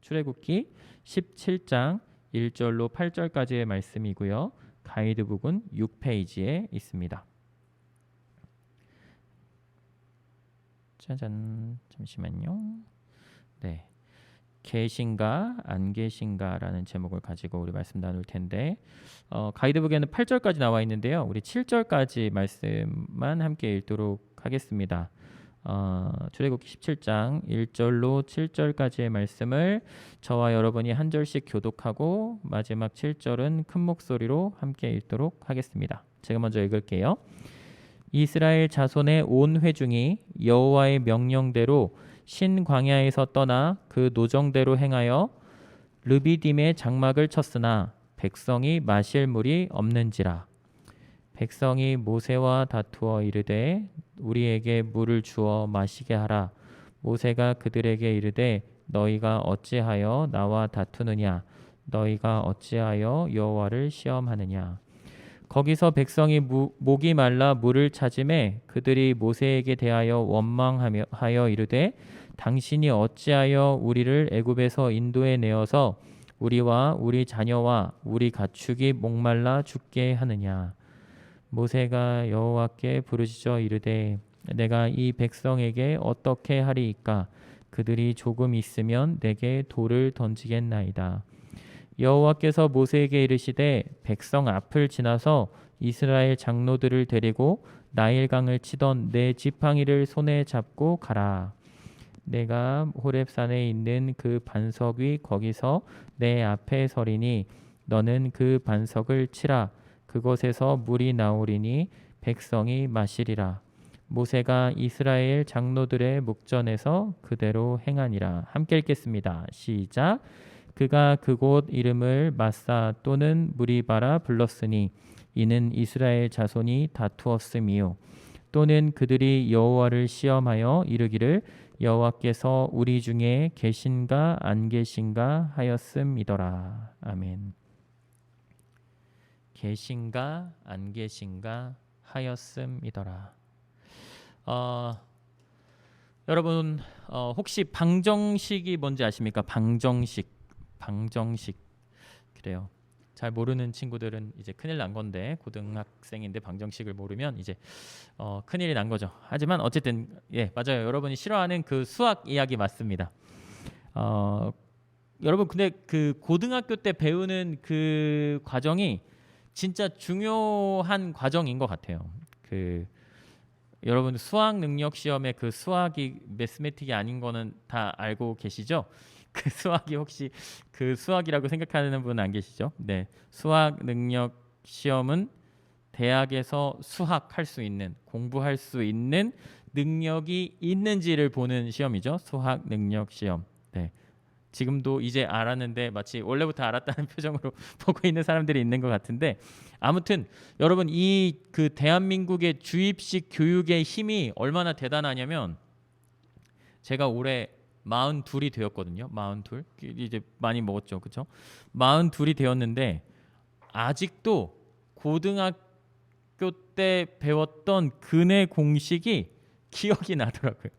출애굽기 17장 1절로 8절까지의 말씀이고요. 가이드북은 6페이지에 있습니다. 짜잔, 잠시만요. 네, 계신가 안 계신가라는 제목을 가지고 우리 말씀 나눌 텐데 가이드북에는 8절까지 나와 있는데요. 우리 7절까지 말씀만 함께 읽도록 하겠습니다. 출애굽기 17장 1절로 7절까지의 말씀을 저와 여러분이 한 절씩 교독하고 마지막 7절은 큰 목소리로 함께 읽도록 하겠습니다. 제가 먼저 읽을게요. 이스라엘 자손의 온 회중이 여호와의 명령대로 신 광야에서 떠나 그 노정대로 행하여 르비딤의 장막을 쳤으나 백성이 마실 물이 없는지라. 백성이 모세와 다투어 이르되 우리에게 물을 주어 마시게 하라. 모세가 그들에게 이르되 너희가 어찌하여 나와 다투느냐? 너희가 어찌하여 여호와를 시험하느냐? 거기서 백성이 목이 말라 물을 찾음에 그들이 모세에게 대하여 원망하여 이르되 당신이 어찌하여 우리를 애굽에서 인도해 내어서 우리와 우리 자녀와 우리 가축이 목말라 죽게 하느냐? 모세가 여호와께 부르짖어 이르되 내가 이 백성에게 어떻게 하리이까? 그들이 조금 있으면 내게 돌을 던지겠나이다. 여호와께서 모세에게 이르시되 백성 앞을 지나서 이스라엘 장로들을 데리고 나일강을 치던 내 지팡이를 손에 잡고 가라. 내가 호렙산에 있는 그 반석 위 거기서 내 앞에 서리니 너는 그 반석을 치라. 그곳에서 물이 나오리니 백성이 마시리라. 모세가 이스라엘 장로들의 묵전에서 그대로 행하니라. 함께 읽겠습니다. 시작. 그가 그곳 이름을 마사 또는 무리바라 불렀으니 이는 이스라엘 자손이 다투었음이요. 또는 그들이 여호와를 시험하여 이르기를 여호와께서 우리 중에 계신가 안 계신가 하였음이더라. 아멘. 계신가 안 계신가 하였음이더라. 여러분 혹시 방정식이 뭔지 아십니까? 방정식. 그래요. 잘 모르는 친구들은 이제 큰일 난 건데 고등학생인데 방정식을 모르면 이제 큰일이 난 거죠. 하지만 어쨌든 예, 맞아요. 여러분이 싫어하는 그 수학 이야기 맞습니다. 여러분 근데 그 고등학교 때 배우는 그 과정이 진짜 중요한 과정인 것 같아요. 그 여러분 수학 능력 시험에 그 수학이 매스매틱이 아닌 거는 다 알고 계시죠? 그 수학이 혹시 그 수학이라고 생각하는 분 안 계시죠? 네, 수학 능력 시험은 대학에서 수학할 수 있는 공부할 수 있는 능력이 있는지를 보는 시험이죠. 수학 능력 시험. 네. 지금도 이제 알았는데 마치 원래부터 알았다는 표정으로 보고 있는 사람들이 있는 것 같은데 아무튼 여러분 이 그 대한민국의 주입식 교육의 힘이 얼마나 대단하냐면 제가 올해 42이 되었거든요. 42 이제 많이 먹었죠, 그렇죠? 42이 되었는데 아직도 고등학교 때 배웠던 근해 공식이 기억이 나더라고요.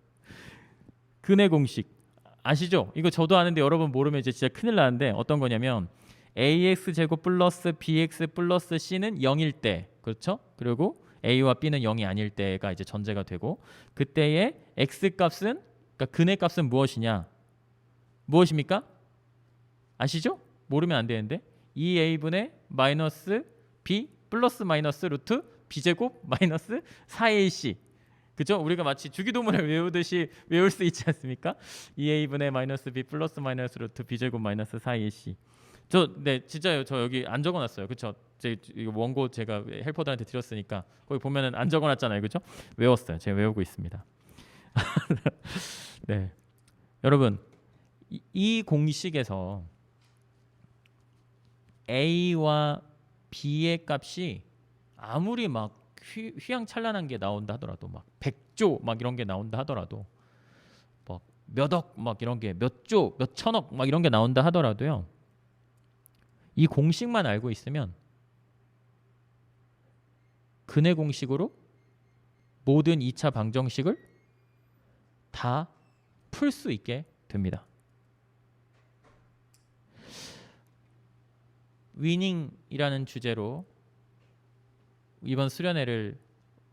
근해 공식 아시죠? 이거 저도 아는데 여러분 모르면 이제 진짜 큰일 나는데 어떤 거냐면 ax 제곱 플러스 bx 플러스 c는 0일 때 그렇죠? 그리고 a와 b는 0이 아닐 때가 이제 전제가 되고 그때의 x 값은 그러니까 근해 값은 무엇이냐? 무엇입니까? 아시죠? 모르면 안 되는데 2a분의 마이너스 b 플러스 마이너스 루트 b제곱 마이너스 4ac 그죠? 우리가 마치 주기도문을 외우듯이 외울 수 있지 않습니까? 2a분의 마이너스 b 플러스 마이너스 루트 b제곱 마이너스 4ac 네 진짜요. 저 여기 안 적어놨어요. 그렇죠? 제 이거 원고 제가 헬퍼들한테 드렸으니까 거기 보면은 안 적어놨잖아요. 그렇죠? 외웠어요. 제가 외우고 있습니다. 네, 여러분 이 공식에서 a와 b의 값이 아무리 막 휘황찬란한 게 나온다 하더라도 막 100조 막 이런 게 나온다 하더라도 막 몇억 막 이런 게 몇 조, 몇 천억 막 이런 게 나온다 하더라도요. 이 공식만 알고 있으면 근해 공식으로 모든 2차 방정식을 다 풀 수 있게 됩니다. 위닝이라는 주제로 이번 수련회를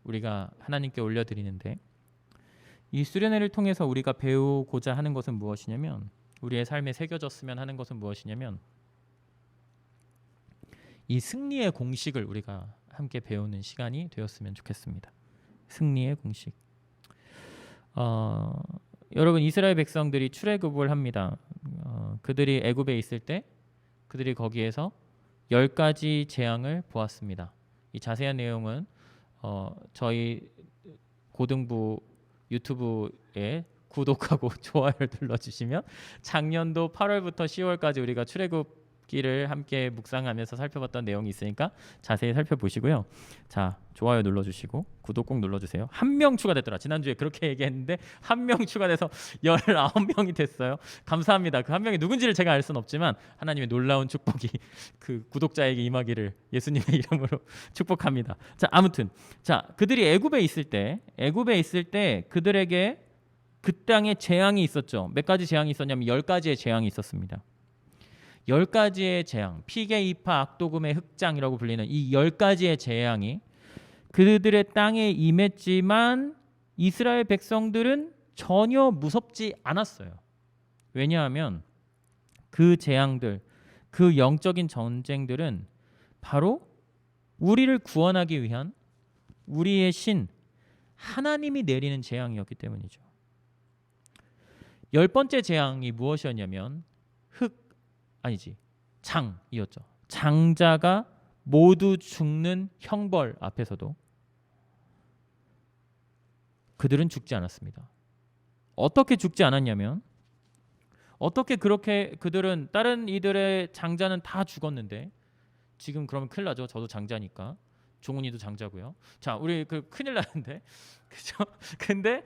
우리가 하나님께 올려드리는데, 이 수련회를 통해서 우리가 배우고자 하는 것은 무엇이냐면, 우리의 삶에 새겨졌으면 하는 것은 무엇이냐면, 이 승리의 공식을 우리가 함께 배우는 시간이 되었으면 좋겠습니다. 승리의 공식. 여러분, 이스라엘 백성들이 출애굽을 합니다. 그들이 애굽에 있을 때 그들이 거기에서 10가지 재앙을 보았습니다. 이 자세한 내용은 저희 고등부 유튜브에 구독하고 좋아요를 눌러주시면 작년도 8월부터 10월까지 우리가 출애굽기를 함께 묵상하면서 살펴봤던 내용이 있으니까 자세히 살펴보시고요. 자, 좋아요 눌러주시고 구독 꼭 눌러주세요. 한 명 추가됐더라. 지난주에 그렇게 얘기했는데 한 명 추가돼서 19명이 됐어요. 감사합니다. 그 한 명이 누군지를 제가 알 수는 없지만 하나님의 놀라운 축복이 그 구독자에게 임하기를 예수님의 이름으로 축복합니다. 자, 아무튼 그들이 애굽에 있을 때 그들에게 그 땅에 재앙이 있었죠. 몇 가지 재앙이 있었냐면 10가지의 재앙이 있었습니다. 10가지의 재앙, 피개, 이파, 악도금의 흑장이라고 불리는 이 10가지의 재앙이 그들의 땅에 임했지만 이스라엘 백성들은 전혀 무섭지 않았어요. 왜냐하면 그 재앙들, 그 영적인 전쟁들은 바로 우리를 구원하기 위한 우리의 신 하나님이 내리는 재앙이었기 때문이죠. 10번째 재앙이 무엇이었냐면 장이었죠. 장자가 모두 죽는 형벌 앞에서도 그들은 죽지 않았습니다. 어떻게 죽지 않았냐면, 어떻게 그렇게 그들은 다른 이들의 장자는 다 죽었는데, 지금 그러면 큰일 나죠. 저도 장자니까. 종훈이도 장자고요. 자, 우리 그 큰일 나는데, 그죠? 근데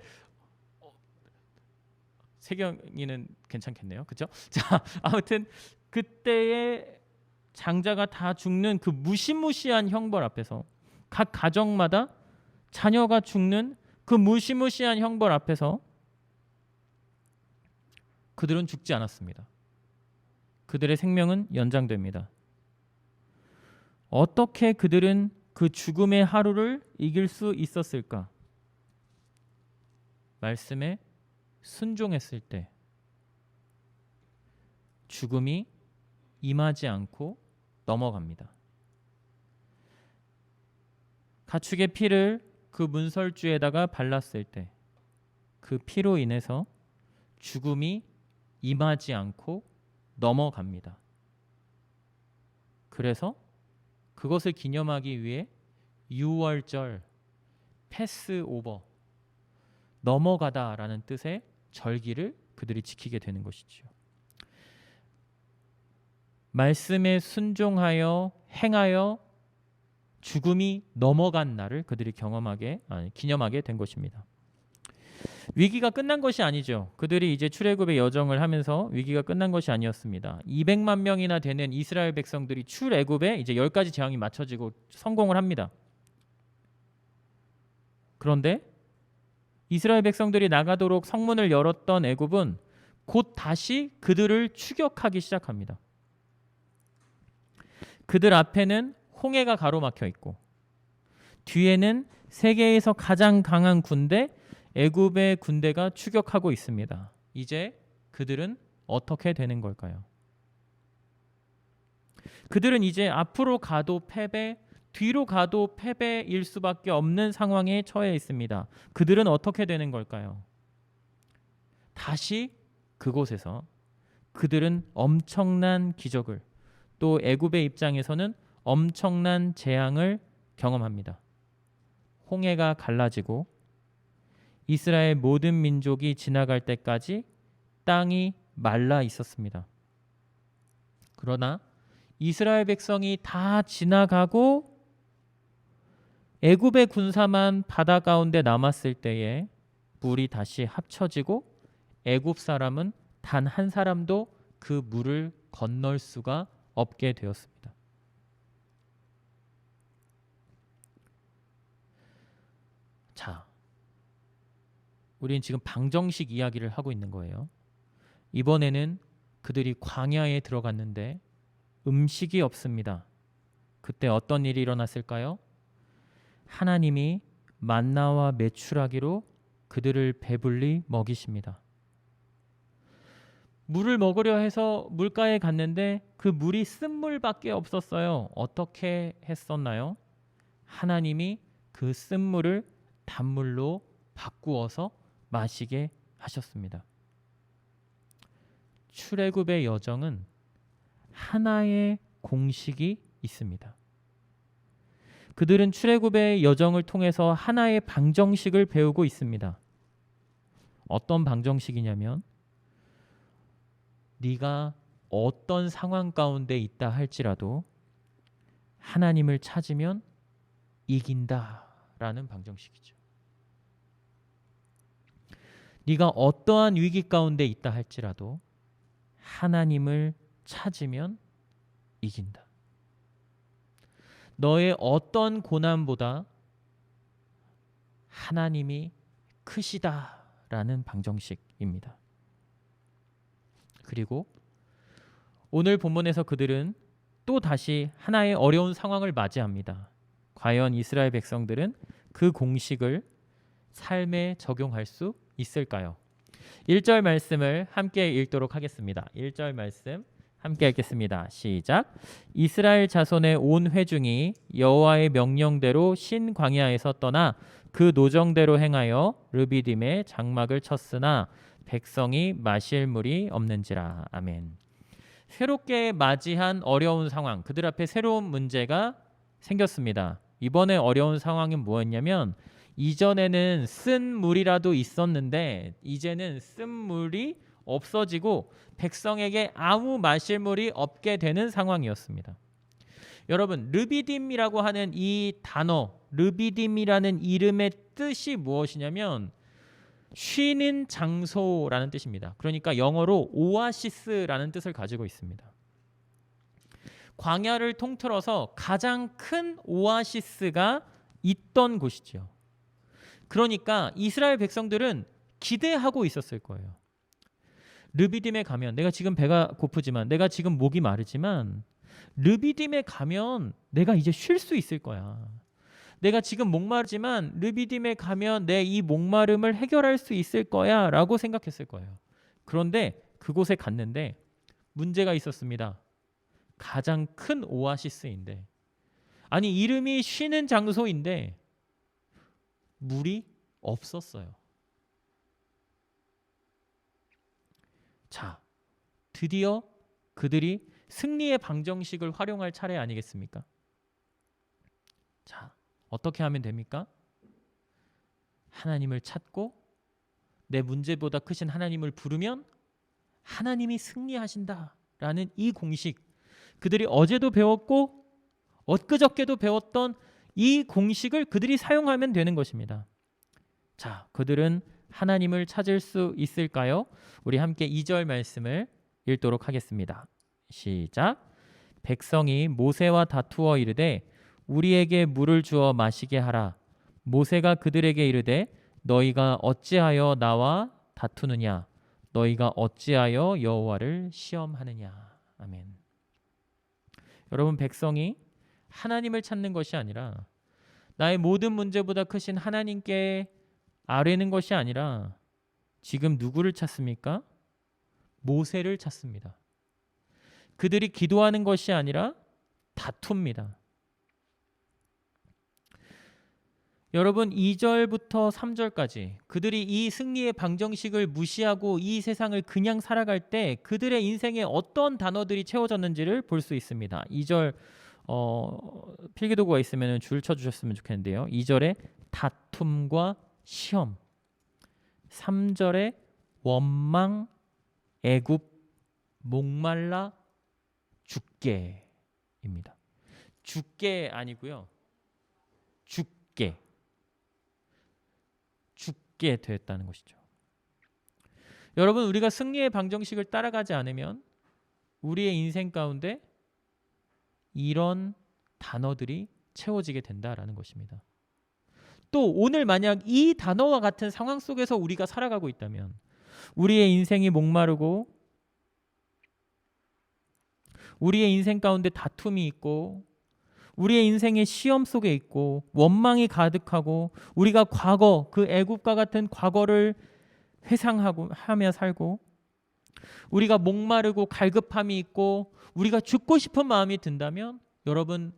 세경이는 괜찮겠네요, 그죠? 자, 아무튼 그때의 장자가 다 죽는 그 무시무시한 형벌 앞에서, 각 가정마다 자녀가 죽는 그 무시무시한 형벌 앞에서 그들은 죽지 않았습니다. 그들의 생명은 연장됩니다. 어떻게 그들은 그 죽음의 하루를 이길 수 있었을까? 말씀에 순종했을 때 죽음이 임하지 않고 넘어갑니다. 가축의 피를 그 문설주에다가 발랐을 때 그 피로 인해서 죽음이 임하지 않고 넘어갑니다. 그래서 그것을 기념하기 위해 유월절, 패스오버, 넘어가다라는 뜻의 절기를 그들이 지키게 되는 것이지요. 말씀에 순종하여 행하여 죽음이 넘어간 날을 그들이 기념하게 된 것입니다. 위기가 끝난 것이 아니죠. 그들이 이제 출애굽의 여정을 하면서 위기가 끝난 것이 아니었습니다. 200만 명이나 되는 이스라엘 백성들이 출애굽에 이제 10가지 재앙이 맞춰지고 성공을 합니다. 그런데 이스라엘 백성들이 나가도록 성문을 열었던 애굽은 곧 다시 그들을 추격하기 시작합니다. 그들 앞에는 홍해가 가로막혀 있고 뒤에는 세계에서 가장 강한 군대 애굽의 군대가 추격하고 있습니다. 이제 그들은 어떻게 되는 걸까요? 그들은 이제 앞으로 가도 패배, 뒤로 가도 패배일 수밖에 없는 상황에 처해 있습니다. 그들은 어떻게 되는 걸까요? 다시 그곳에서 그들은 엄청난 기적을, 또 애굽의 입장에서는 엄청난 재앙을 경험합니다. 홍해가 갈라지고 이스라엘 모든 민족이 지나갈 때까지 땅이 말라 있었습니다. 그러나 이스라엘 백성이 다 지나가고 애굽의 군사만 바다 가운데 남았을 때에 물이 다시 합쳐지고 애굽 사람은 단 한 사람도 그 물을 건널 수가 없게 되었습니다. 자, 우리는 지금 방정식 이야기를 하고 있는 거예요. 이번에는 그들이 광야에 들어갔는데 음식이 없습니다. 그때 어떤 일이 일어났을까요? 하나님이 만나와 메추라기로 그들을 배불리 먹이십니다. 물을 먹으려 해서 물가에 갔는데 그 물이 쓴물밖에 없었어요. 어떻게 했었나요? 하나님이 그 쓴물을 단물로 바꾸어서 마시게 하셨습니다. 출애굽의 여정은 하나의 공식이 있습니다. 그들은 출애굽의 여정을 통해서 하나의 방정식을 배우고 있습니다. 어떤 방정식이냐면 네가 어떤 상황 가운데 있다 할지라도 하나님을 찾으면 이긴다라는 방정식이죠. 네가 어떠한 위기 가운데 있다 할지라도 하나님을 찾으면 이긴다. 너의 어떤 고난보다 하나님이 크시다라는 방정식입니다. 그리고 오늘 본문에서 그들은 또 다시 하나의 어려운 상황을 맞이합니다. 과연 이스라엘 백성들은 그 공식을 삶에 적용할 수 있을까요? 1절 말씀을 함께 읽도록 하겠습니다. 1절 말씀 함께 읽겠습니다. 시작. 이스라엘 자손의 온 회중이 여호와의 명령대로 신 광야에서 떠나 그 노정대로 행하여 르비딤에 장막을 쳤으나 백성이 마실 물이 없는지라. 아멘. 새롭게 맞이한 어려운 상황, 그들 앞에 새로운 문제가 생겼습니다. 이번에 어려운 상황은 뭐였냐면 이전에는 쓴 물이라도 있었는데 이제는 쓴 물이 없어지고 백성에게 아무 마실 물이 없게 되는 상황이었습니다. 여러분, 르비딤이라고 하는 이 단어, 르비딤이라는 이름의 뜻이 무엇이냐면 쉬는 장소라는 뜻입니다. 그러니까 영어로 오아시스라는 뜻을 가지고 있습니다. 광야를 통틀어서 가장 큰 오아시스가 있던 곳이죠. 그러니까 이스라엘 백성들은 기대하고 있었을 거예요. 르비딤에 가면 내가 지금 배가 고프지만 내가 지금 목이 마르지만 르비딤에 가면 내가 이제 쉴 수 있을 거야. 내가 지금 목마르지만 르비딤에 가면 내 이 목마름을 해결할 수 있을 거야 라고 생각했을 거예요. 그런데 그곳에 갔는데 문제가 있었습니다. 가장 큰 오아시스인데, 아니 이름이 쉬는 장소인데 물이 없었어요. 자, 드디어 그들이 승리의 방정식을 활용할 차례 아니겠습니까? 자, 어떻게 하면 됩니까? 하나님을 찾고 내 문제보다 크신 하나님을 부르면 하나님이 승리하신다라는 이 공식, 그들이 어제도 배웠고 엊그저께도 배웠던 이 공식을 그들이 사용하면 되는 것입니다. 자, 그들은 하나님을 찾을 수 있을까요? 우리 함께 2절 말씀을 읽도록 하겠습니다. 시작. 백성이 모세와 다투어 이르되 우리에게 물을 주어 마시게 하라. 모세가 그들에게 이르되 너희가 어찌하여 나와 다투느냐? 너희가 어찌하여 여호와를 시험하느냐? 아멘. 여러분, 백성이 하나님을 찾는 것이 아니라 나의 모든 문제보다 크신 하나님께 아뢰는 것이 아니라 지금 누구를 찾습니까? 모세를 찾습니다. 그들이 기도하는 것이 아니라 다툽니다. 여러분, 2절부터 3절까지 그들이 이 승리의 방정식을 무시하고 이 세상을 그냥 살아갈 때 그들의 인생에 어떤 단어들이 채워졌는지를 볼 수 있습니다. 2절 필기도구가 있으면 줄 쳐주셨으면 좋겠는데요. 2절에 다툼과 시험, 3절에 원망, 애굽, 목말라, 죽게입니다. 죽게 아니고요. 죽게 됐다는 것이죠. 여러분, 우리가 승리의 방정식을 따라가지 않으면 우리의 인생 가운데 이런 단어들이 채워지게 된다라는 것입니다. 또 오늘 만약 이 단어와 같은 상황 속에서 우리가 살아가고 있다면, 우리의 인생이 목마르고 우리의 인생 가운데 다툼이 있고 우리의 인생의 시험 속에 있고 원망이 가득하고 우리가 과거 그 애굽과 같은 과거를 회상하고 하며 살고 우리가 목마르고 갈급함이 있고 우리가 죽고 싶은 마음이 든다면 여러분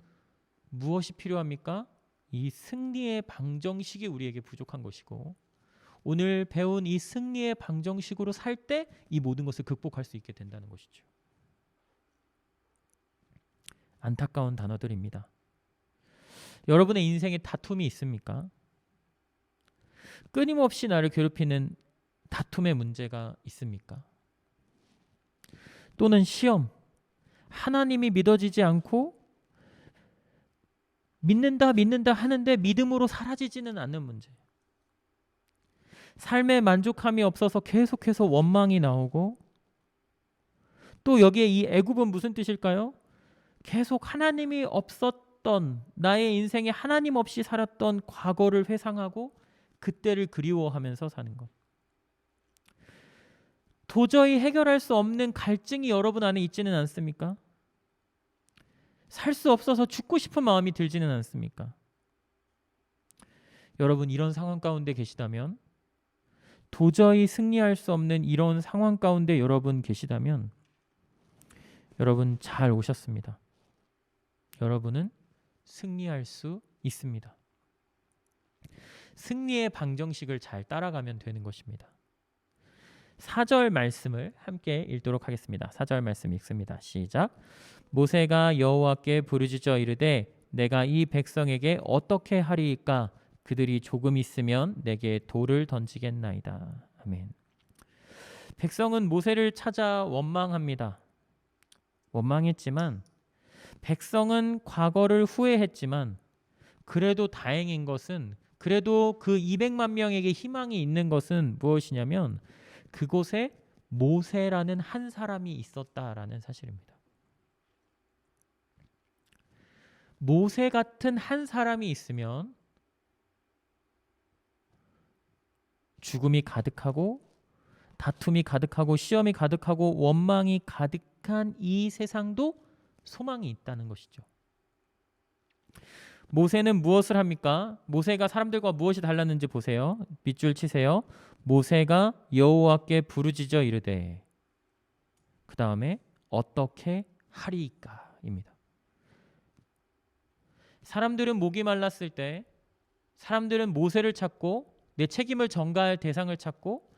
무엇이 필요합니까? 이 승리의 방정식이 우리에게 부족한 것이고 오늘 배운 이 승리의 방정식으로 살 때 이 모든 것을 극복할 수 있게 된다는 것이죠. 안타까운 단어들입니다. 여러분의 인생에 다툼이 있습니까? 끊임없이 나를 괴롭히는 다툼의 문제가 있습니까? 또는 시험, 하나님이 믿어지지 않고 믿는다 하는데 믿음으로 사라지지는 않는 문제. 삶에 만족함이 없어서 계속해서 원망이 나오고 또 여기에 이 애굽은 무슨 뜻일까요? 계속 하나님이 없었던 나의 인생에 하나님 없이 살았던 과거를 회상하고 그때를 그리워하면서 사는 것. 도저히 해결할 수 없는 갈증이 여러분 안에 있지는 않습니까? 살 수 없어서 죽고 싶은 마음이 들지는 않습니까? 여러분 이런 상황 가운데 계시다면 도저히 승리할 수 없는 이런 상황 가운데 여러분 계시다면 여러분 잘 오셨습니다. 여러분은 승리할 수 있습니다. 승리의 방정식을 잘 따라가면 되는 것입니다. 4절 말씀을 함께 읽도록 하겠습니다. 4절 말씀 읽습니다. 시작. 모세가 여호와께 부르짖어 이르되 내가 이 백성에게 어떻게 하리이까? 그들이 조금 있으면 내게 돌을 던지겠나이다. 아멘. 백성은 모세를 찾아 원망합니다. 원망했지만 백성은 과거를 후회했지만 그래도 다행인 것은 그래도 그 200만 명에게 희망이 있는 것은 무엇이냐면 그곳에 모세라는 한 사람이 있었다라는 사실입니다. 모세 같은 한 사람이 있으면 죽음이 가득하고 다툼이 가득하고 시험이 가득하고 원망이 가득한 이 세상도 소망이 있다는 것이죠. 모세는 무엇을 합니까? 모세가 사람들과 무엇이 달랐는지 보세요. 밑줄 치세요. 모세가 여호와께 부르짖어 이르되 그 다음에 어떻게 하리이까입니다. 사람들은 목이 말랐을 때 사람들은 모세를 찾고 내 책임을 전가할 대상을 찾고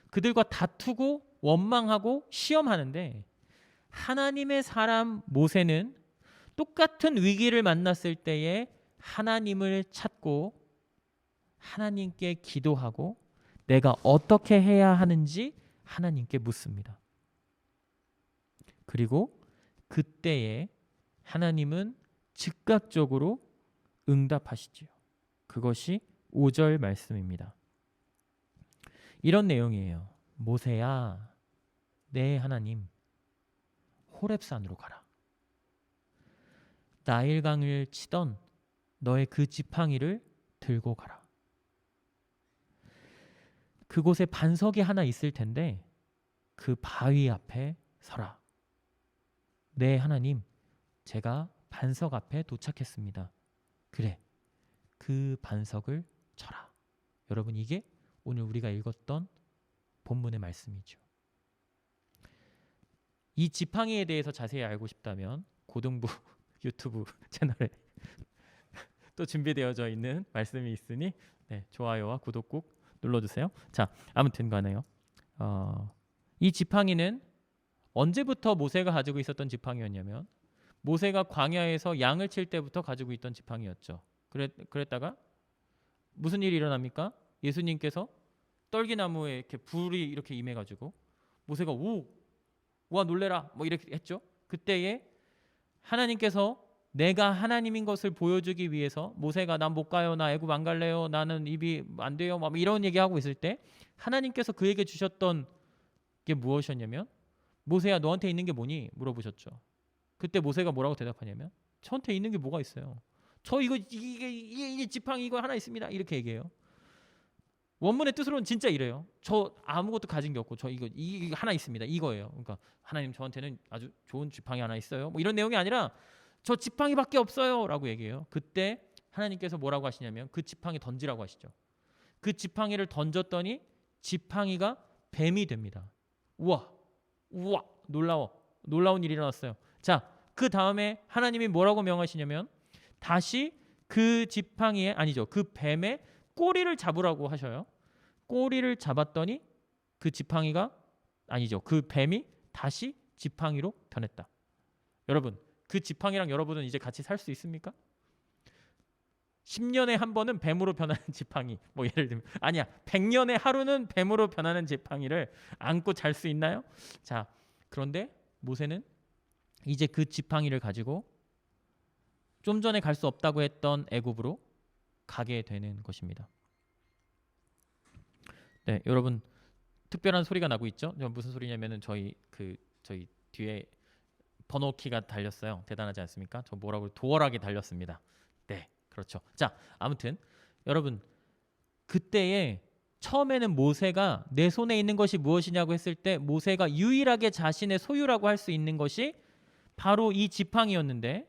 그들과 다투고 원망하고 시험하는데 하나님의 사람 모세는 똑같은 위기를 만났을 때에 하나님을 찾고 하나님께 기도하고 내가 어떻게 해야 하는지 하나님께 묻습니다. 그리고 그때에 하나님은 즉각적으로 응답하시지요. 그것이 5절 말씀입니다. 이런 내용이에요. 모세야, 내 하나님 호렙산으로 가라. 나일강을 치던 너의 그 지팡이를 들고 가라. 그곳에 반석이 하나 있을 텐데 그 바위 앞에 서라. 네 하나님, 제가 반석 앞에 도착했습니다. 그래, 그 반석을 쳐라. 여러분 이게 오늘 우리가 읽었던 본문의 말씀이죠. 이 지팡이에 대해서 자세히 알고 싶다면 고등부 유튜브 채널에 또 준비되어져 있는 말씀이 있으니 좋아요와 구독 꼭 눌러주세요. 자, 아무튼 간에요. 이 지팡이는 언제부터 모세가 가지고 있었던 지팡이였냐면 모세가 광야에서 양을 칠 때부터 가지고 있던 지팡이였죠. 그랬다가 무슨 일이 일어납니까? 예수님께서 떨기나무에 이렇게 불이 이렇게 임해가지고 모세가 와 놀래라 뭐 이렇게 했죠. 그때에 하나님께서 내가 하나님인 것을 보여주기 위해서 모세가 난 못 가요, 나 애굽 안 갈래요, 나는 입이 안 돼요, 막 이런 얘기하고 있을 때 하나님께서 그에게 주셨던 게 무엇이었냐면 모세야 너한테 있는 게 뭐니? 물어보셨죠. 그때 모세가 뭐라고 대답하냐면 저한테 있는 게 뭐가 있어요? 저 이게 지팡이 이거 하나 있습니다. 이렇게 얘기해요. 원문의 뜻으로는 진짜 이래요. 저 아무것도 가진 게 없고 저 이거 하나 있습니다. 이거예요. 그러니까 하나님 저한테는 아주 좋은 지팡이 하나 있어요. 뭐 이런 내용이 아니라 저 지팡이밖에 없어요라고 얘기해요. 그때 하나님께서 뭐라고 하시냐면 그 지팡이 던지라고 하시죠. 그 지팡이를 던졌더니 지팡이가 뱀이 됩니다. 우와, 우와, 놀라운 일이 일어났어요. 자, 그 다음에 하나님이 뭐라고 명하시냐면 다시 그 지팡이의 아니죠, 그 뱀의 꼬리를 잡으라고 하셔요. 꼬리를 잡았더니 그 지팡이가 아니죠, 그 뱀이 다시 지팡이로 변했다. 여러분, 그 지팡이랑 여러분은 이제 같이 살 수 있습니까? 10년에 한 번은 뱀으로 변하는 지팡이, 뭐 예를 들면 아니야, 100년에 하루는 뱀으로 변하는 지팡이를 안고 잘 수 있나요? 자, 그런데 모세는 이제 그 지팡이를 가지고 좀 전에 갈 수 없다고 했던 애굽으로 가게 되는 것입니다. 네, 여러분 특별한 소리가 나고 있죠? 무슨 소리냐면은 저희 뒤에 번호키가 달렸어요. 대단하지 않습니까? 저 뭐라고 도어락이 달렸습니다. 네, 그렇죠. 자, 아무튼 여러분 그때에 처음에는 모세가 내 손에 있는 것이 무엇이냐고 했을 때 모세가 유일하게 자신의 소유라고 할 수 있는 것이 바로 이 지팡이였는데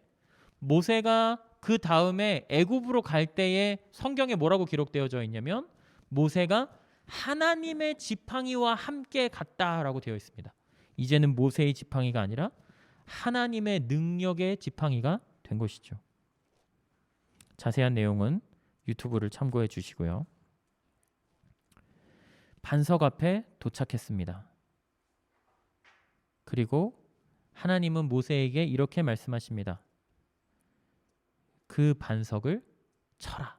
모세가 그 다음에 애굽으로 갈 때에 성경에 뭐라고 기록되어져 있냐면 모세가 하나님의 지팡이와 함께 갔다라고 되어 있습니다. 이제는 모세의 지팡이가 아니라 하나님의 능력의 지팡이가 된 것이죠. 자세한 내용은 유튜브를 참고해 주시고요. 반석 앞에 도착했습니다. 그리고 하나님은 모세에게 이렇게 말씀하십니다. 그 반석을 쳐라.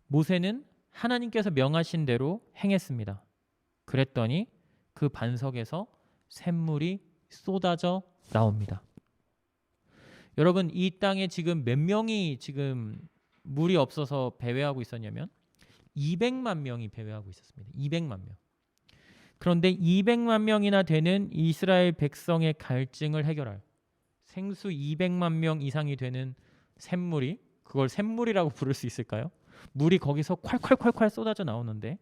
모세는 하나님께서 명하신 대로 행했습니다. 그랬더니 그 반석에서 샘물이 쏟아져 나옵니다. 여러분, 이 땅에 지금 몇 명이 지금 물이 없어서 배회하고 있었냐면 200만 명이 배회하고 있었습니다. 200만 명. 그런데 200만 명이나 되는 이스라엘 백성의 갈증을 해결할 생수 200만 명 이상이 되는 샘물이, 그걸 샘물이라고 부를 수 있을까요? 물이 거기서 콸콸콸콸 쏟아져 나오는데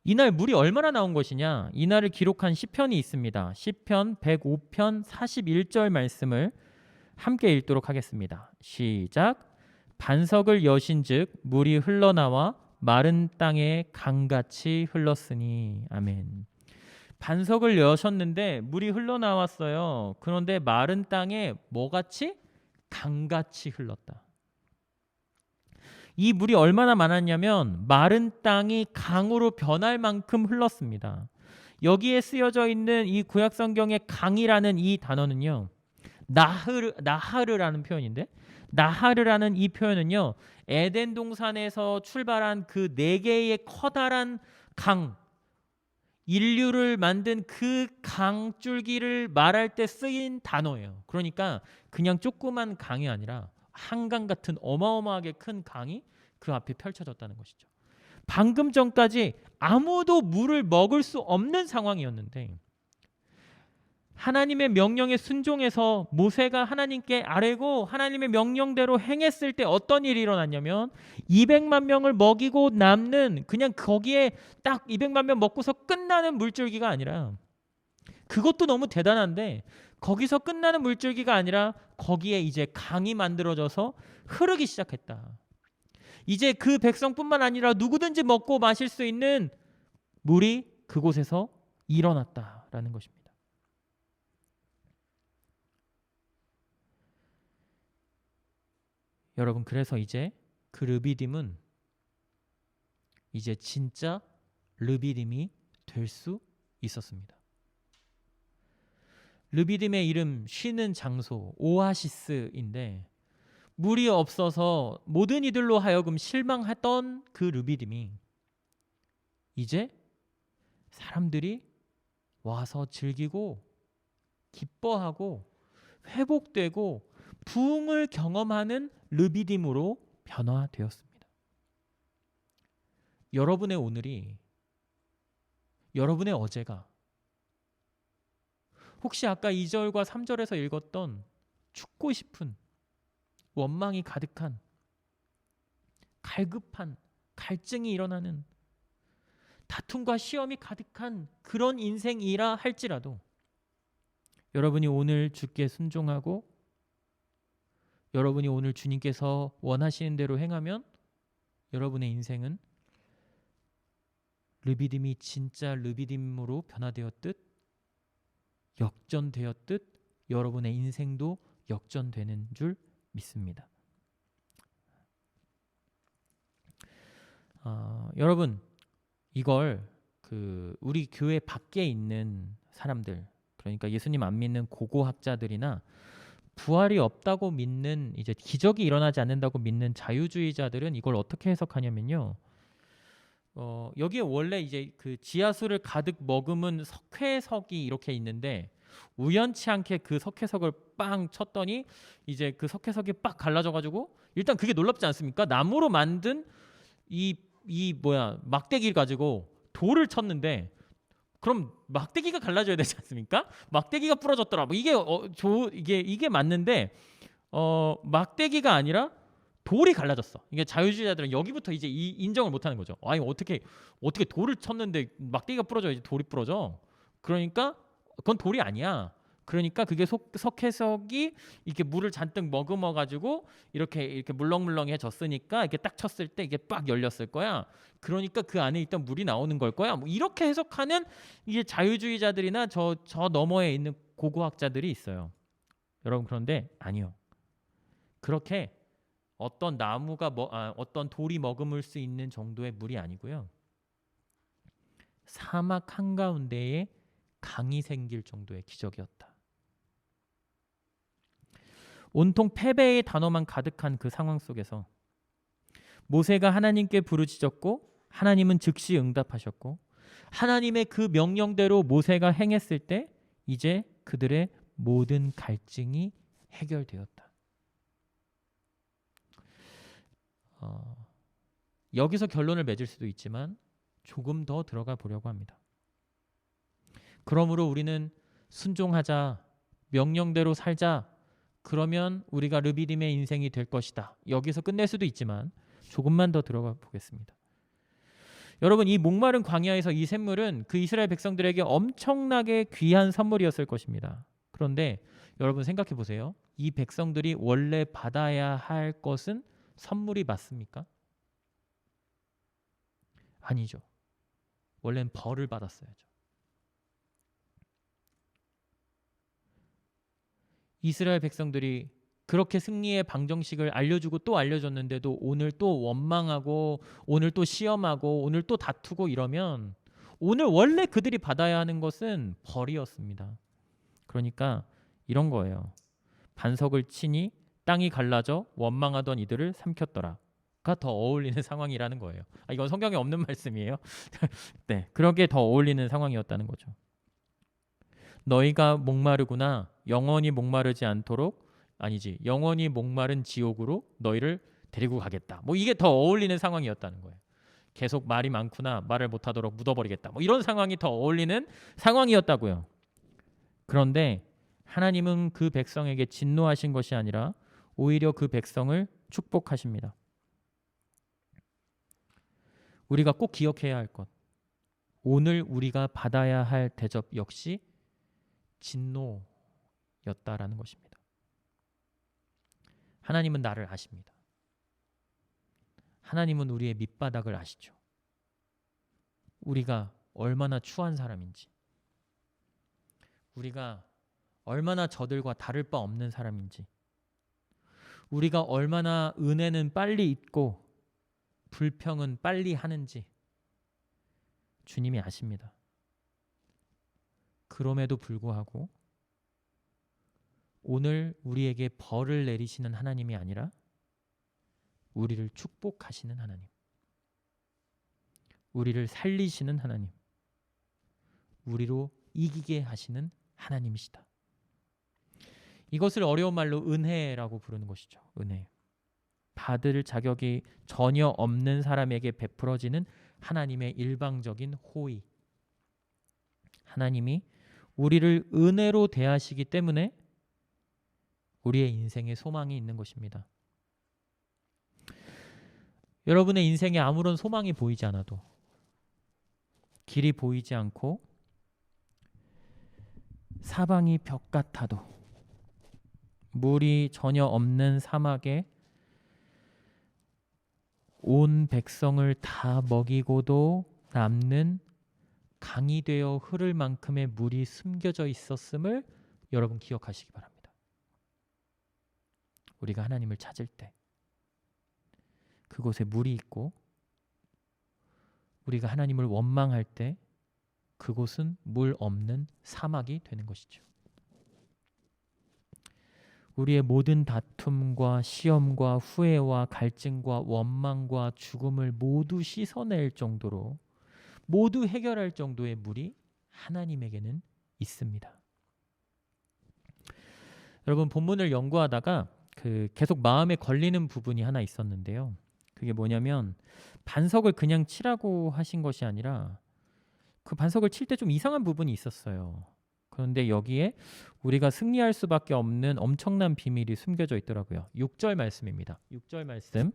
이날 물이 얼마나 나온 것이냐? 이날을 기록한 시편이 있습니다. 시편 105편 41절 말씀을 함께 읽도록 하겠습니다. 시작. 반석을 여신즉 물이 흘러나와 마른 땅에 강같이 흘렀으니. 아멘. 반석을 여셨는데 물이 흘러나왔어요. 그런데 마른 땅에 뭐같이? 강같이 흘렀다. 이 물이 얼마나 많았냐면 마른 땅이 강으로 변할 만큼 흘렀습니다. 여기에 쓰여져 있는 이 구약 성경의 강이라는 이 단어는요, 나하르라는 표현인데, 나하르라는 이 표현은요, 에덴 동산에서 출발한 그 4개의 커다란 강, 인류를 만든 그 강줄기를 말할 때 쓰인 단어예요. 그러니까 그냥 조그만 강이 아니라 한강 같은 어마어마하게 큰 강이 그 앞에 펼쳐졌다는 것이죠. 방금 전까지 아무도 물을 먹을 수 없는 상황이었는데 하나님의 명령에 순종해서 모세가 하나님께 아뢰고 하나님의 명령대로 행했을 때 어떤 일이 일어났냐면 200만 명을 먹이고 남는, 그냥 거기에 딱 200만 명 먹고서 끝나는 물줄기가 아니라, 그것도 너무 대단한데 거기서 끝나는 물줄기가 아니라 거기에 이제 강이 만들어져서 흐르기 시작했다. 이제 그 백성뿐만 아니라 누구든지 먹고 마실 수 있는 물이 그곳에서 일어났다라는 것입니다. 여러분, 그래서 이제 그 르비딤은 이제 진짜 르비딤이 될 수 있었습니다. 르비딤의 이름, 쉬는 장소, 오아시스인데 물이 없어서 모든 이들로 하여금 실망했던 그 르비딤이 이제 사람들이 와서 즐기고 기뻐하고 회복되고 부흥을 경험하는 르비딤으로 변화되었습니다. 여러분의 오늘이, 여러분의 어제가 혹시 아까 2절과 3절에서 읽었던 죽고 싶은 원망이 가득한 갈급한 갈증이 일어나는 다툼과 시험이 가득한 그런 인생이라 할지라도 여러분이 오늘 주께 순종하고 여러분이 오늘 주님께서 원하시는 대로 행하면 여러분의 인생은 르비딤이 진짜 르비딤으로 변화되었듯 역전되었듯 여러분의 인생도 역전되는 줄 믿습니다. 여러분 이걸 우리 교회 밖에 있는 사람들, 그러니까 예수님 안 믿는 고고학자들이나 부활이 없다고 믿는, 이제 기적이 일어나지 않는다고 믿는 자유주의자들은 이걸 어떻게 해석하냐면요. 여기에 원래 이제 그 지하수를 가득 머금은 석회석이 이렇게 있는데 우연치 않게 그 석회석을 빵 쳤더니 이제 그 석회석이 빡 갈라져가지고, 일단 그게 놀랍지 않습니까? 나무로 만든 이 막대기를 가지고 돌을 쳤는데 그럼 막대기가 갈라져야 되지 않습니까? 막대기가 부러졌더라. 뭐 이게 맞는데 막대기가 아니라 돌이 갈라졌어. 이게 자유주의자들은 여기부터 이제 인정을 못 하는 거죠. 아니 어떻게 돌을 쳤는데 막대기가 부러져야지 돌이 부러져. 그러니까 그건 돌이 아니야. 그러니까 그게 석회석이 이렇게 물을 잔뜩 머금어 가지고 이렇게 물렁물렁해졌으니까 이렇게 딱 쳤을 때 이게 빡 열렸을 거야. 그러니까 그 안에 있던 물이 나오는 걸 거야. 뭐 이렇게 해석하는 이게 자유주의자들이나 저 너머에 있는 고고학자들이 있어요. 여러분, 그런데 아니요. 그렇게 어떤 어떤 돌이 머금을 수 있는 정도의 물이 아니고요. 사막 한가운데에 강이 생길 정도의 기적이었다. 온통 패배의 단어만 가득한 그 상황 속에서 모세가 하나님께 부르짖었고 하나님은 즉시 응답하셨고 하나님의 그 명령대로 모세가 행했을 때 이제 그들의 모든 갈증이 해결되었다. 여기서 결론을 맺을 수도 있지만 조금 더 들어가 보려고 합니다. 그러므로 우리는 순종하자, 명령대로 살자, 그러면 우리가 르비딤의 인생이 될 것이다. 여기서 끝낼 수도 있지만 조금만 더 들어가 보겠습니다. 여러분, 이 목마른 광야에서 이 샘물은 그 이스라엘 백성들에게 엄청나게 귀한 선물이었을 것입니다. 그런데 여러분 생각해 보세요. 이 백성들이 원래 받아야 할 것은 선물이 맞습니까? 아니죠. 원래는 벌을 받았어야죠. 이스라엘 백성들이 그렇게 승리의 방정식을 알려주고 또 알려줬는데도 오늘 또 원망하고 오늘 또 시험하고 오늘 또 다투고 이러면 오늘 원래 그들이 받아야 하는 것은 벌이었습니다. 그러니까 이런 거예요. 반석을 치니 땅이 갈라져 원망하던 이들을 삼켰더라. 가 더 어울리는 상황이라는 거예요. 이건 성경에 없는 말씀이에요. 네, 그러게 더 어울리는 상황이었다는 거죠. 너희가 목마르구나. 영원히 목마르지 않도록, 아니지, 영원히 목마른 지옥으로 너희를 데리고 가겠다. 뭐 이게 더 어울리는 상황이었다는 거예요. 계속 말이 많구나. 말을 못하도록 묻어버리겠다. 뭐 이런 상황이 더 어울리는 상황이었다고요. 그런데 하나님은 그 백성에게 진노하신 것이 아니라 오히려 그 백성을 축복하십니다. 우리가 꼭 기억해야 할 것, 오늘 우리가 받아야 할 대접 역시 진노였다라는 것입니다. 하나님은 나를 아십니다. 하나님은 우리의 밑바닥을 아시죠. 우리가 얼마나 추한 사람인지, 우리가 얼마나 저들과 다를 바 없는 사람인지, 우리가 얼마나 은혜는 빨리 잊고 불평은 빨리 하는지 주님이 아십니다. 그럼에도 불구하고 오늘 우리에게 벌을 내리시는 하나님이 아니라 우리를 축복하시는 하나님, 우리를 살리시는 하나님, 우리로 이기게 하시는 하나님이시다. 이것을 어려운 말로 은혜라고 부르는 것이죠. 은혜. 받을 자격이 전혀 없는 사람에게 베풀어지는 하나님의 일방적인 호의. 하나님이 우리를 은혜로 대하시기 때문에 우리의 인생에 소망이 있는 것입니다. 여러분의 인생에 아무런 소망이 보이지 않아도, 길이 보이지 않고 사방이 벽 같아도, 물이 전혀 없는 사막에 온 백성을 다 먹이고도 남는 강이 되어 흐를 만큼의 물이 숨겨져 있었음을 여러분 기억하시기 바랍니다. 우리가 하나님을 찾을 때 그곳에 물이 있고, 우리가 하나님을 원망할 때 그곳은 물 없는 사막이 되는 것이죠. 우리의 모든 다툼과 시험과 후회와 갈증과 원망과 죽음을 모두 씻어낼 정도로, 모두 해결할 정도의 물이 하나님에게는 있습니다. 여러분, 본문을 연구하다가 계속 마음에 걸리는 부분이 하나 있었는데요. 그게 뭐냐면, 반석을 그냥 치라고 하신 것이 아니라 그 반석을 칠 때 좀 이상한 부분이 있었어요. 그런데 여기에 우리가 승리할 수밖에 없는 엄청난 비밀이 숨겨져 있더라고요. 6절 말씀입니다. 6절 말씀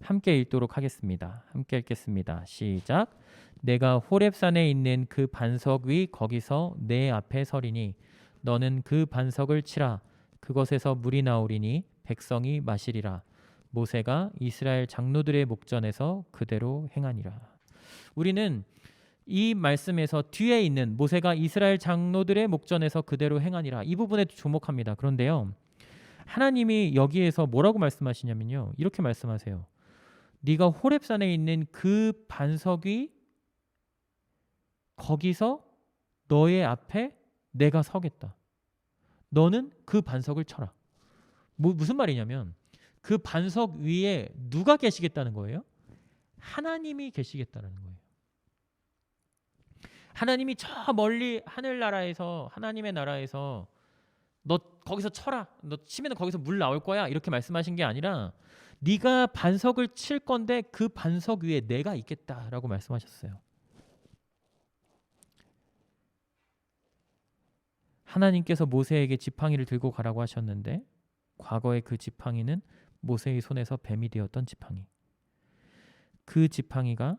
함께 읽도록 하겠습니다. 함께 읽겠습니다. 시작. 내가 호렙산에 있는 그 반석 위 거기서 내 앞에 서리니 너는 그 반석을 치라. 그것에서 물이 나오리니 백성이 마시리라. 모세가 이스라엘 장로들의 목전에서 그대로 행하니라. 우리는 이 말씀에서 뒤에 있는 모세가 이스라엘 장로들의 목전에서 그대로 행하니라, 이 부분에 주목합니다. 그런데요, 하나님이 여기에서 뭐라고 말씀하시냐면요, 이렇게 말씀하세요. 네가 호렙산에 있는 그 반석이 거기서 너의 앞에 내가 서겠다. 너는 그 반석을 쳐라. 무슨 말이냐면 그 반석 위에 누가 계시겠다는 거예요? 하나님이 계시겠다는 거예요. 하나님이 저 멀리 하늘나라에서, 하나님의 나라에서 너 거기서 쳐라, 너 치면 거기서 물 나올 거야, 이렇게 말씀하신 게 아니라 네가 반석을 칠 건데 그 반석 위에 내가 있겠다라고 말씀하셨어요. 하나님께서 모세에게 지팡이를 들고 가라고 하셨는데 과거에 그 지팡이는 모세의 손에서 뱀이 되었던 지팡이. 그 지팡이가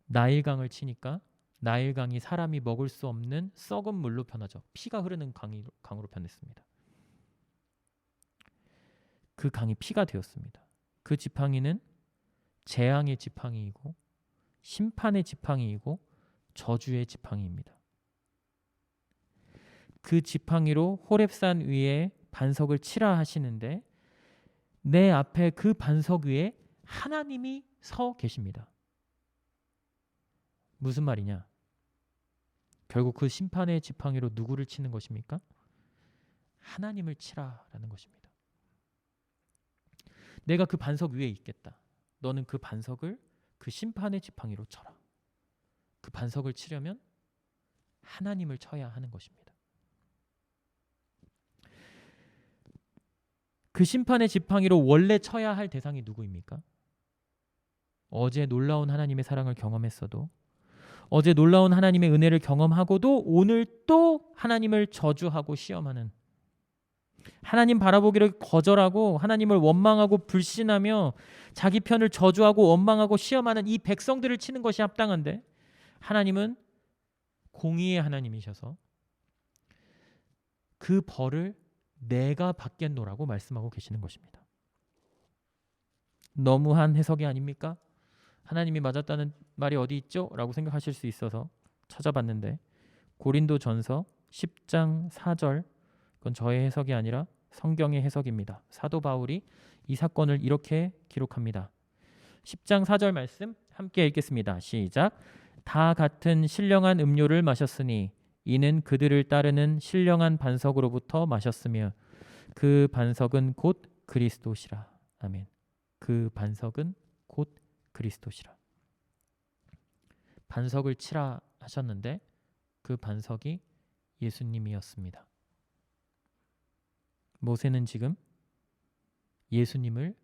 나일강을 치니까 나일강이 사람이 먹을 수 없는 썩은 물로 변하죠. 피가 흐르는 강으로 변했습니다. 그 강이 피가 되었습니다. 그 지팡이는 재앙의 지팡이이고 심판의 지팡이이고 저주의 지팡이입니다. 그 지팡이로 호렙산 위에 반석을 치라 하시는데 내 앞에 그 반석 위에 하나님이 서 계십니다. 무슨 말이냐? 결국 그 심판의 지팡이로 누구를 치는 것입니까? 하나님을 치라라는 것입니다. 내가 그 반석 위에 있겠다. 너는 그 반석을 그 심판의 지팡이로 쳐라. 그 반석을 치려면 하나님을 쳐야 하는 것입니다. 그 심판의 지팡이로 원래 쳐야 할 대상이 누구입니까? 어제 놀라운 하나님의 사랑을 경험했어도, 어제 놀라운 하나님의 은혜를 경험하고도 오늘 또 하나님을 저주하고 시험하는, 하나님 바라보기를 거절하고 하나님을 원망하고 불신하며 자기 편을 저주하고 원망하고 시험하는 이 백성들을 치는 것이 합당한데, 하나님은 공의의 하나님이셔서 그 벌을 내가 받겠노라고 말씀하고 계시는 것입니다. 너무한 해석이 아닙니까? 하나님이 맞았다는 말이 어디 있죠? 라고 생각하실 수 있어서 찾아봤는데 고린도전서 10장 4절, 그건 저의 해석이 아니라 성경의 해석입니다. 사도 바울이 이 사건을 이렇게 기록합니다. 10장 4절 말씀 함께 읽겠습니다. 시작. 다 같은 신령한 음료를 마셨으니 이는 그들을 따르는 신령한 반석으로부터 마셨으며 그 반석은 곧 그리스도시라. 아멘. 그 반석은 곧 그리스도시라. 반석을 치라 하셨는데 그 반석이 예수님이었습니다. 모세는 지금 예수님을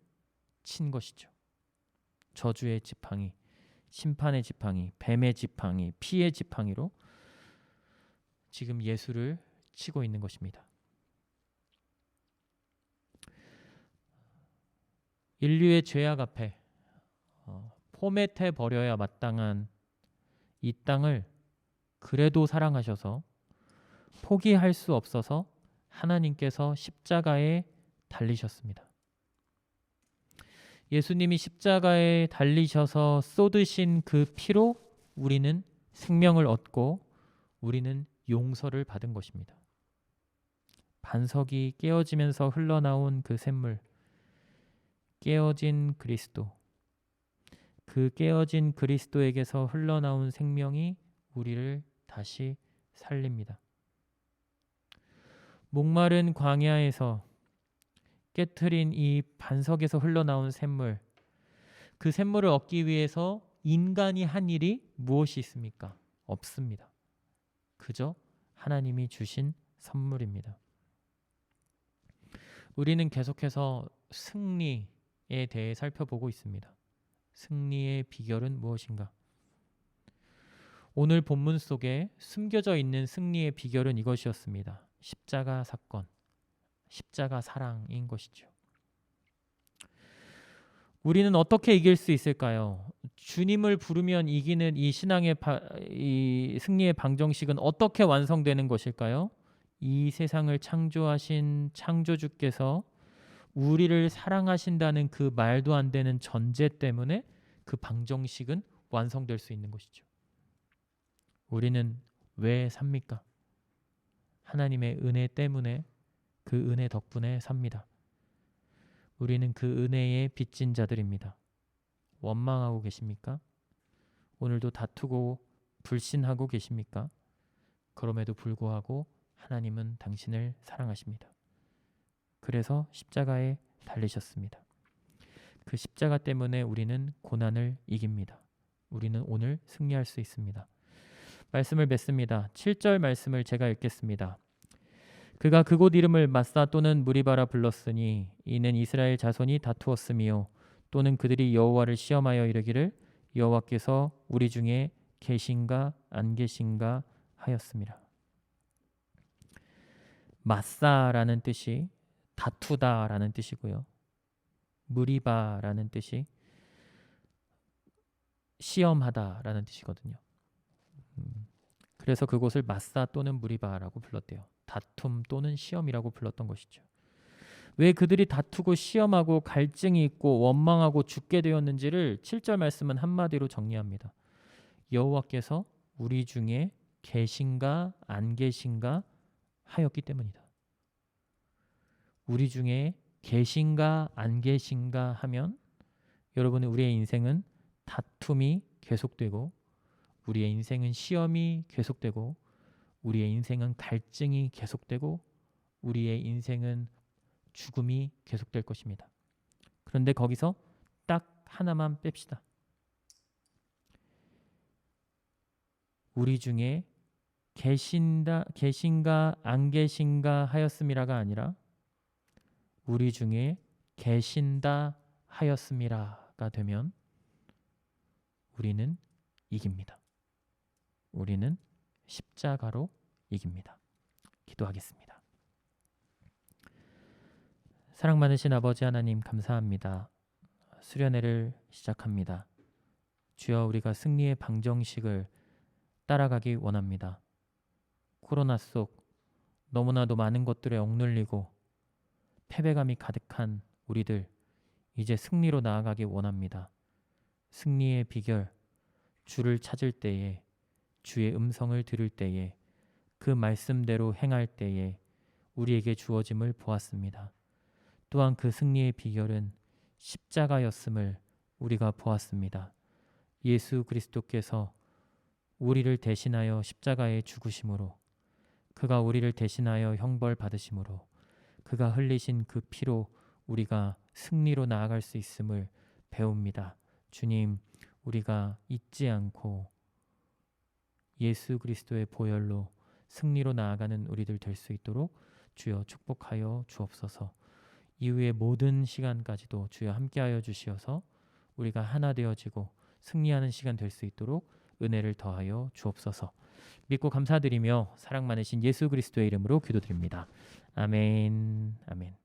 친 것이죠. 저주의 지팡이, 심판의 지팡이, 뱀의 지팡이, 피의 지팡이로 지금 예수를 치고 있는 것입니다. 인류의 죄악 앞에 포맷해 버려야 마땅한 이 땅을 그래도 사랑하셔서 포기할 수 없어서 하나님께서 십자가에 달리셨습니다. 예수님이 십자가에 달리셔서 쏟으신 그 피로 우리는 생명을 얻고 우리는 용서를 받은 것입니다. 반석이 깨어지면서 흘러나온 그 샘물, 깨어진 그리스도, 그 깨어진 그리스도에게서 흘러나온 생명이 우리를 다시 살립니다. 목마른 광야에서 깨트린 이 반석에서 흘러나온 샘물, 그 샘물을 얻기 위해서 인간이 한 일이 무엇이 있습니까? 없습니다. 그저 하나님이 주신 선물입니다. 우리는 계속해서 승리에 대해 살펴보고 있습니다. 승리의 비결은 무엇인가? 오늘 본문 속에 숨겨져 있는 승리의 비결은 이것이었습니다. 십자가 사건, 십자가 사랑인 것이죠. 우리는 어떻게 이길 수 있을까요? 주님을 부르면 이기는 이 신앙의 이 승리의 방정식은 어떻게 완성되는 것일까요? 이 세상을 창조하신 창조주께서 우리를 사랑하신다는 그 말도 안 되는 전제 때문에 그 방정식은 완성될 수 있는 것이죠. 우리는 왜 삽니까? 하나님의 은혜 때문에, 그 은혜 덕분에 삽니다. 우리는 그 은혜에 빚진 자들입니다. 원망하고 계십니까? 오늘도 다투고 불신하고 계십니까? 그럼에도 불구하고 하나님은 당신을 사랑하십니다. 그래서 십자가에 달리셨습니다. 그 십자가 때문에 우리는 고난을 이깁니다. 우리는 오늘 승리할 수 있습니다. 말씀을 맺습니다. 7절 말씀을 제가 읽겠습니다. 그가 그곳 이름을 마사 또는 무리바라 불렀으니 이는 이스라엘 자손이 다투었으며 또는 그들이 여호와를 시험하여 이르기를 여호와께서 우리 중에 계신가 안 계신가 하였습니다. 마사라는 뜻이 다투다라는 뜻이고요. 무리바라는 뜻이 시험하다라는 뜻이거든요. 그래서 그곳을 마사 또는 무리바라고 불렀대요. 다툼 또는 시험이라고 불렀던 것이죠. 왜 그들이 다투고 시험하고 갈증이 있고 원망하고 죽게 되었는지를 7절 말씀은 한마디로 정리합니다. 여호와께서 우리 중에 계신가 안 계신가 하였기 때문이다. 우리 중에 계신가 안 계신가 하면 여러분, 우리의 인생은 다툼이 계속되고 우리의 인생은 시험이 계속되고 우리의 인생은 갈증이 계속되고 우리의 인생은 죽음이 계속될 것입니다. 그런데 거기서 딱 하나만 뺍시다. 우리 중에 계신가 안 계신가 하였음이라가 아니라 우리 중에 계신다 하였음이라가 되면 우리는 이깁니다. 우리는 십자가로 이깁니다. 기도하겠습니다. 사랑 많으신 아버지 하나님, 감사합니다. 수련회를 시작합니다. 주여, 우리가 승리의 방정식을 따라가기 원합니다. 코로나 속 너무나도 많은 것들에 억눌리고 패배감이 가득한 우리들, 이제 승리로 나아가기 원합니다. 승리의 비결, 주를 찾을 때에, 주의 음성을 들을 때에, 그 말씀대로 행할 때에 우리에게 주어짐을 보았습니다. 또한 그 승리의 비결은 십자가였음을 우리가 보았습니다. 예수 그리스도께서 우리를 대신하여 십자가에 죽으심으로, 그가 우리를 대신하여 형벌 받으심으로, 그가 흘리신 그 피로 우리가 승리로 나아갈 수 있음을 배웁니다. 주님, 우리가 잊지 않고 예수 그리스도의 보혈로 승리로 나아가는 우리들 될 수 있도록 주여 축복하여 주옵소서. 이후의 모든 시간까지도 주여 함께하여 주시어서 우리가 하나 되어지고 승리하는 시간 될 수 있도록 은혜를 더하여 주옵소서. 믿고 감사드리며 사랑 많으신 예수 그리스도의 이름으로 기도드립니다. 아멘. 아멘.